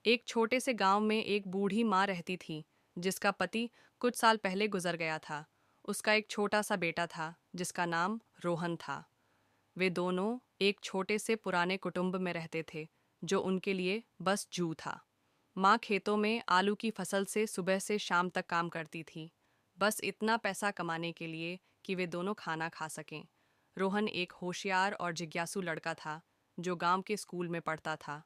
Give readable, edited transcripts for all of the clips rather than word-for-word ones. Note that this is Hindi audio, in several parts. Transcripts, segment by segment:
एक छोटे से गांव में एक बूढ़ी माँ रहती थी, जिसका पति कुछ साल पहले गुजर गया था। उसका एक छोटा सा बेटा था, जिसका नाम रोहन था। वे दोनों एक छोटे से पुराने कुटुंब में रहते थे, जो उनके लिए बस जू था। माँ खेतों में आलू की फसल से सुबह से शाम तक काम करती थी, बस इतना पैसा कमाने के लिए कि वे दोनों खाना खा सकें। रोहन एक होशियार और जिज्ञासु लड़का था, जो गांव के स्कूल में पढ़ता था।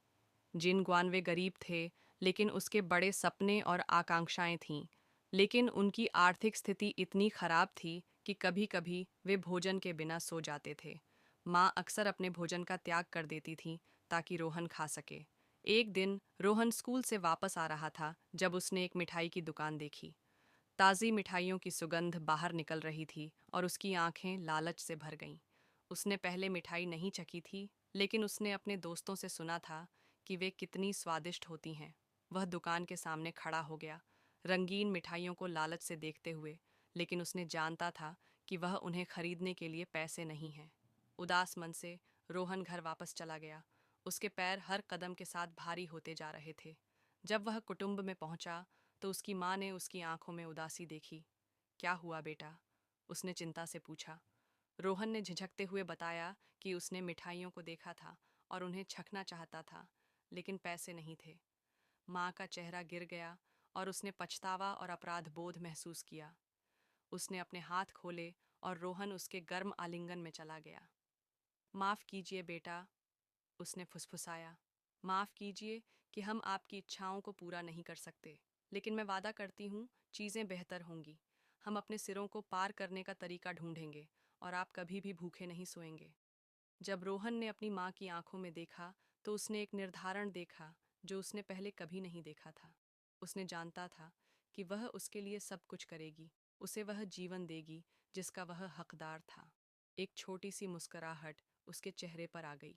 जिनग्वान वे गरीब थे, लेकिन उसके बड़े सपने और आकांक्षाएं थीं। लेकिन उनकी आर्थिक स्थिति इतनी खराब थी कि कभी कभी वे भोजन के बिना सो जाते थे। माँ अक्सर अपने भोजन का त्याग कर देती थी ताकि रोहन खा सके। एक दिन रोहन स्कूल से वापस आ रहा था जब उसने एक मिठाई की दुकान देखी। ताज़ी मिठाइयों की सुगंध बाहर निकल रही थी और उसकी आंखें लालच से भर गईं। उसने पहले मिठाई नहीं चखी थी, लेकिन उसने अपने दोस्तों से सुना था कि वे कितनी स्वादिष्ट होती हैं। वह दुकान के सामने खड़ा हो गया, रंगीन मिठाइयों को लालच से देखते हुए, लेकिन उसने जानता था कि वह उन्हें खरीदने के लिए पैसे नहीं हैं। उदास मन से रोहन घर वापस चला गया। उसके पैर हर कदम के साथ भारी होते जा रहे थे। जब वह कुटुंब में पहुंचा तो उसकी माँ ने उसकी आंखों में उदासी देखी। क्या हुआ बेटा? उसने चिंता से पूछा। रोहन ने झिझकते हुए बताया कि उसने मिठाइयों को देखा था और उन्हें चखना चाहता था, लेकिन पैसे नहीं थे। माँ का चेहरा गिर गया और उसने पछतावा और अपराध बोध महसूस किया। उसने अपने हाथ खोले और रोहन उसके गर्म आलिंगन में चला गया। माफ़ कीजिए बेटा, उसने फुसफुसाया। माफ़ कीजिए कि हम आपकी इच्छाओं को पूरा नहीं कर सकते, लेकिन मैं वादा करती हूँ चीज़ें बेहतर होंगी। हम अपने सिरों को पार करने का तरीका ढूंढेंगे और आप कभी भी भूखे नहीं सोएंगे। जब रोहन ने अपनी माँ की आंखों में देखा तो उसने एक निर्धारण देखा जो उसने पहले कभी नहीं देखा था। उसने जानता था कि वह उसके लिए सब कुछ करेगी, उसे वह जीवन देगी जिसका वह हकदार था। एक छोटी सी मुस्कुराहट उसके चेहरे पर आ गई।